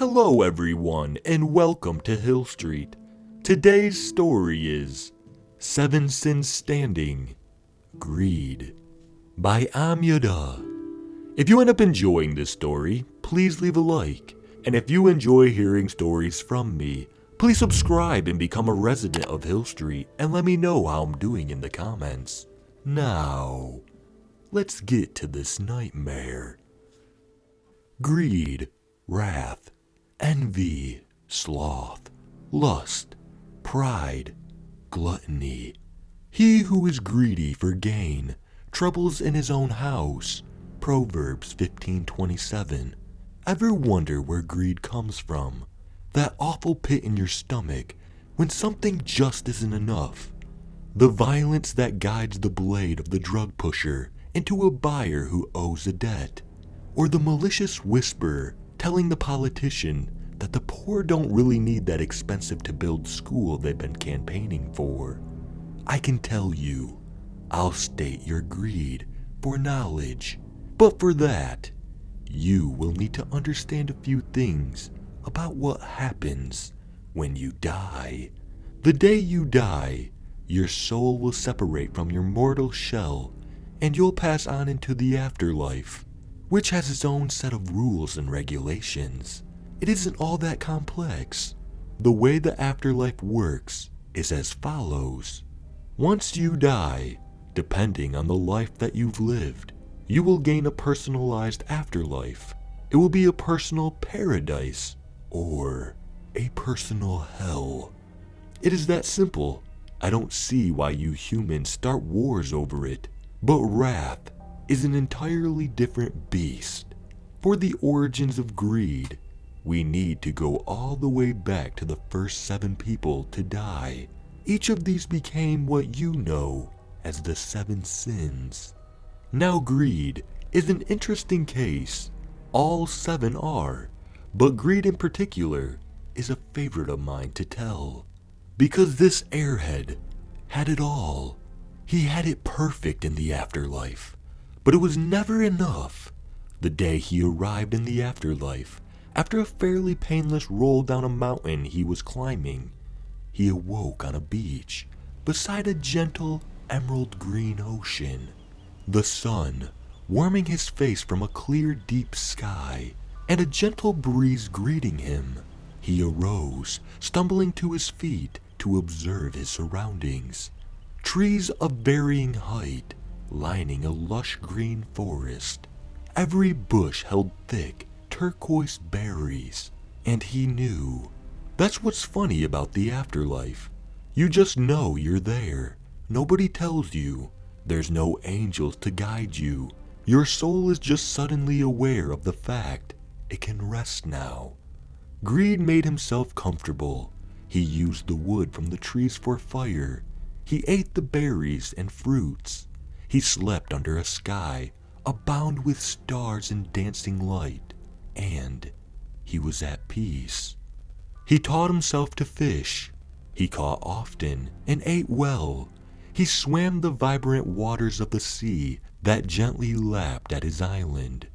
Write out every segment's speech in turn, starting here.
Hello everyone, and welcome to Hill Street. Today's story is 7 Sins Standing, Greed, by Amyada. If you end up enjoying this story, please leave a like, and if you enjoy hearing stories from me, please subscribe and become a resident of Hill Street and let me know how I'm doing in the comments. Now, let's get to this nightmare. Greed, wrath, envy, sloth, lust, pride, gluttony. He who is greedy for gain troubles in his own house. Proverbs 15:27. Ever wonder where greed comes from? That awful pit in your stomach when something just isn't enough. The violence that guides the blade of the drug pusher into a buyer who owes a debt. Or the malicious whisper telling the politician that the poor don't really need that expensive to build school they've been campaigning for. I can tell you, I'll state your greed for knowledge, but for that, you will need to understand a few things about what happens when you die. The day you die, your soul will separate from your mortal shell and you'll pass on into the afterlife, which has its own set of rules and regulations. It isn't all that complex. The way the afterlife works is as follows. Once you die, depending on the life that you've lived, you will gain a personalized afterlife. It will be a personal paradise or a personal hell. It is that simple. I don't see why you humans start wars over it, but wrath is an entirely different beast. For the origins of greed, we need to go all the way back to the first 7 people to die. Each of these became what you know as the 7 sins. Now greed is an interesting case. All 7 are, but greed in particular is a favorite of mine to tell. Because this airhead had it all. He had it perfect in the afterlife. But it was never enough. The day he arrived in the afterlife, after a fairly painless roll down a mountain he was climbing, he awoke on a beach beside a gentle emerald green ocean. The sun warming his face from a clear deep sky and a gentle breeze greeting him. He arose, stumbling to his feet to observe his surroundings. Trees of varying height lining a lush green forest. Every bush held thick turquoise berries, and he knew. That's what's funny about the afterlife. You just know you're there. Nobody tells you. There's no angels to guide you. Your soul is just suddenly aware of the fact it can rest now. Greed made himself comfortable. He used the wood from the trees for fire. He ate the berries and fruits. He slept under a sky abound with stars and dancing light, and he was at peace. He taught himself to fish. He caught often and ate well. He swam the vibrant waters of the sea that gently lapped at his island,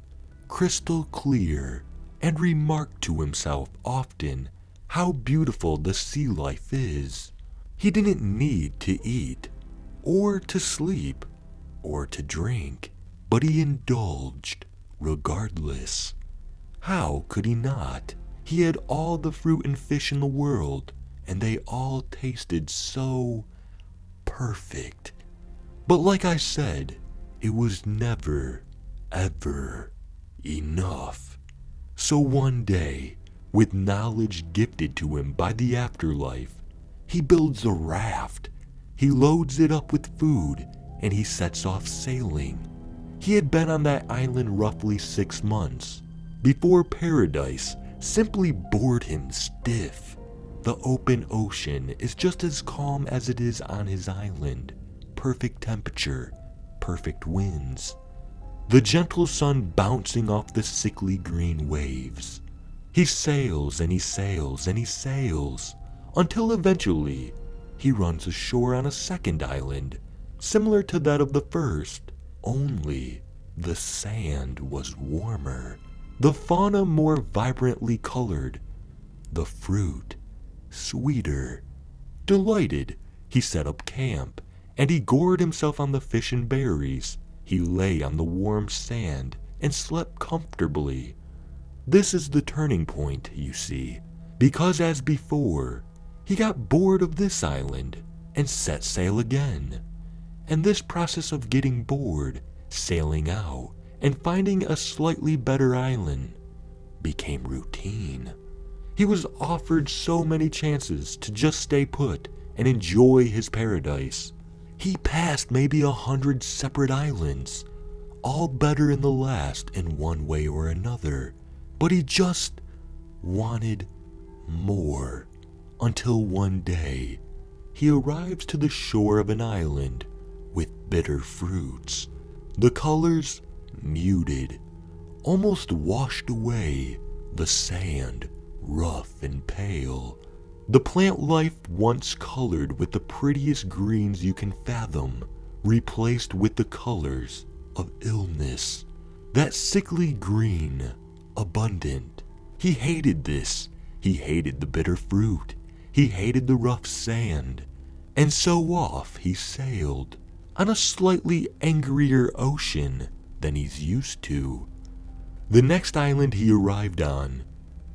crystal clear, and remarked to himself often how beautiful the sea life is. He didn't need to eat, or to sleep, or to drink, but he indulged regardless. How could he not? He had all the fruit and fish in the world, and they all tasted so perfect. But like I said, it was never, ever enough. So one day, with knowledge gifted to him by the afterlife, he builds a raft. He loads it up with food, and he sets off sailing. He had been on that island roughly 6 months before paradise simply bored him stiff. The open ocean is just as calm as it is on his island. Perfect temperature, perfect winds. The gentle sun bouncing off the sickly green waves. He sails and he sails and he sails until eventually he runs ashore on a second island, similar to that of the first, only the sand was warmer. the fauna more vibrantly colored, the fruit sweeter. Delighted, he set up camp, and he gored himself on the fish and berries. He lay on the warm sand and slept comfortably. This is the turning point, you see, because as before, he got bored of this island and set sail again. And this process of getting bored, sailing out, and finding a slightly better island became routine. He was offered so many chances to just stay put and enjoy his paradise. He passed maybe 100 separate islands, all better than the last in one way or another, but he just wanted more, until one day he arrives to the shore of an island with bitter fruits, the colors muted, almost washed away, the sand rough and pale, the plant life once colored with the prettiest greens you can fathom, replaced with the colors of illness, that sickly green, abundant. He hated this. He hated the bitter fruit. He hated the rough sand. And so off he sailed on a slightly angrier ocean than he's used to. The next island he arrived on,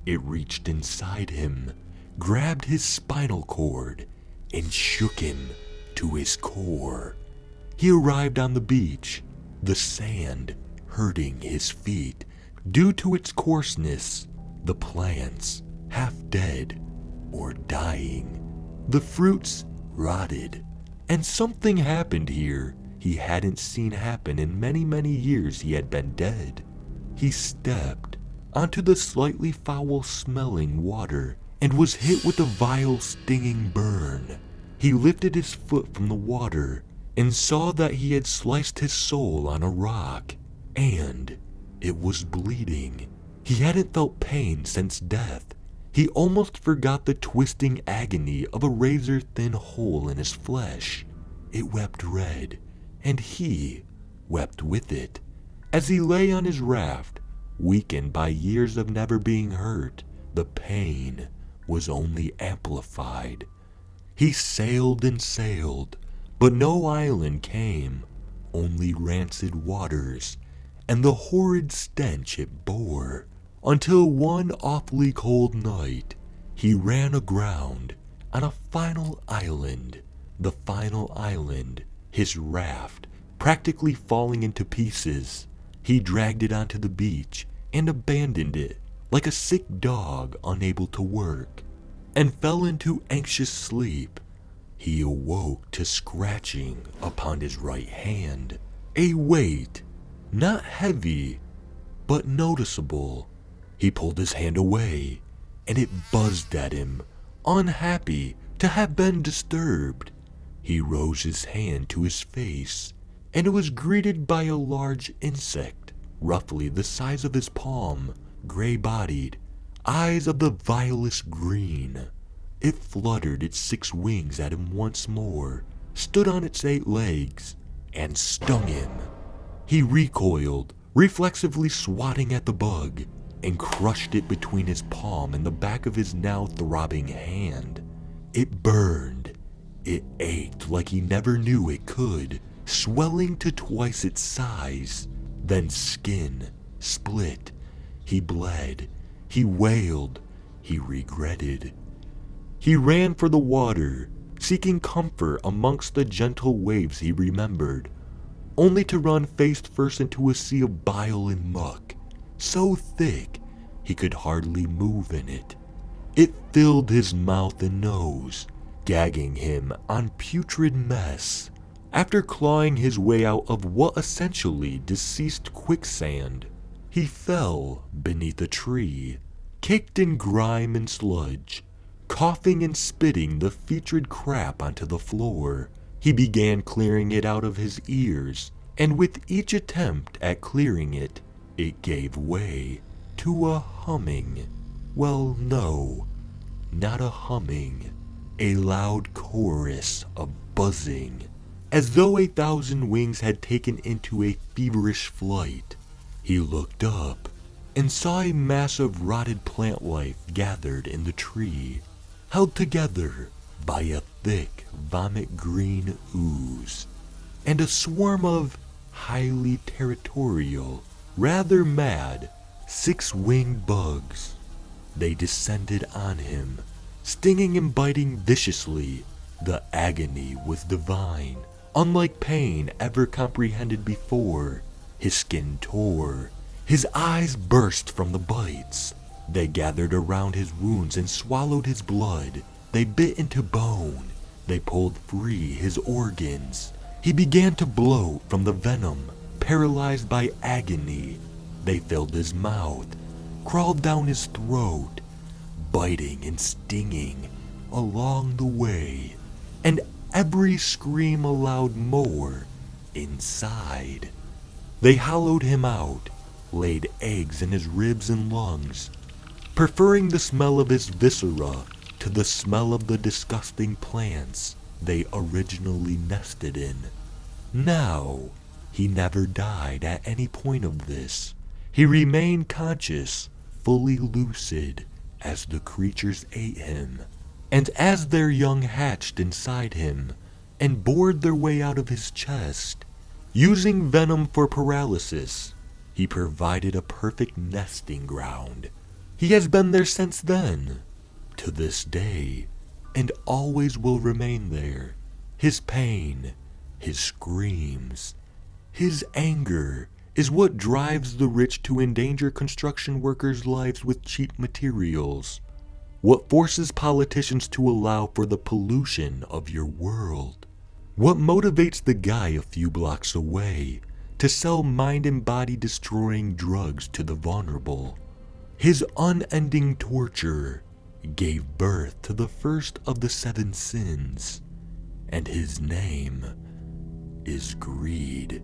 it reached inside him, grabbed his spinal cord, and shook him to his core. He arrived on the beach, the sand hurting his feet due to its coarseness, the plants half dead or dying, the fruits rotted, and something happened here he hadn't seen happen in many, many years he had been dead. He stepped onto the slightly foul-smelling water and was hit with a vile, stinging burn. He lifted his foot from the water and saw that he had sliced his soul on a rock, and it was bleeding. He hadn't felt pain since death. He almost forgot the twisting agony of a razor-thin hole in his flesh. It wept red, and he wept with it. As he lay on his raft, weakened by years of never being hurt, the pain was only amplified. He sailed and sailed, but no island came, only rancid waters, and the horrid stench it bore, until one awfully cold night, he ran aground on a final island. The final island, his raft practically falling into pieces. He dragged it onto the beach and abandoned it like a sick dog unable to work, and fell into anxious sleep. He awoke to scratching upon his right hand, a weight, not heavy, but noticeable. He pulled his hand away, and it buzzed at him, unhappy to have been disturbed. He rose his hand to his face, and it was greeted by a large insect, roughly the size of his palm, gray-bodied, eyes of the vilest green. It fluttered its 6 wings at him once more, stood on its 8 legs, and stung him. He recoiled, reflexively swatting at the bug, and crushed it between his palm and the back of his now throbbing hand. It burned. It ached like he never knew it could, swelling to twice its size. Then skin split. He bled. He wailed. He regretted. He ran for the water, seeking comfort amongst the gentle waves he remembered, only to run face first into a sea of bile and muck, so thick he could hardly move in it. It filled his mouth and nose, gagging him on putrid mess. After clawing his way out of what essentially deceased quicksand, he fell beneath a tree, caked in grime and sludge, coughing and spitting the putrid crap onto the floor. He began clearing it out of his ears, and with each attempt at clearing it, it gave way to a humming. Well, no, not a humming, a loud chorus of buzzing, as though 1,000 wings had taken into a feverish flight. He looked up. and saw a mass of rotted plant life gathered in the tree, held together by a thick vomit-green ooze, and a swarm of highly territorial, rather mad, six-winged bugs. They descended on him, stinging and biting viciously. The agony was divine, unlike pain ever comprehended before. His skin tore, his eyes burst from the bites. They gathered around his wounds and swallowed his blood. They bit into bone. They pulled free his organs. He began to bloat from the venom, paralyzed by agony. They filled his mouth, crawled down his throat, biting and stinging along the way, and every scream allowed more inside. They hollowed him out, laid eggs in his ribs and lungs, preferring the smell of his viscera to the smell of the disgusting plants they originally nested in. Now, he never died at any point of this. He remained conscious, fully lucid, as the creatures ate him, and as their young hatched inside him and bored their way out of his chest. Using venom for paralysis, he provided a perfect nesting ground. He has been there since then, to this day, and always will remain there. His pain, his screams, his anger is what drives the rich to endanger construction workers' lives with cheap materials. What forces politicians to allow for the pollution of your world. What motivates the guy a few blocks away to sell mind and body destroying drugs to the vulnerable. His unending torture gave birth to the first of the 7 sins, and his name is greed.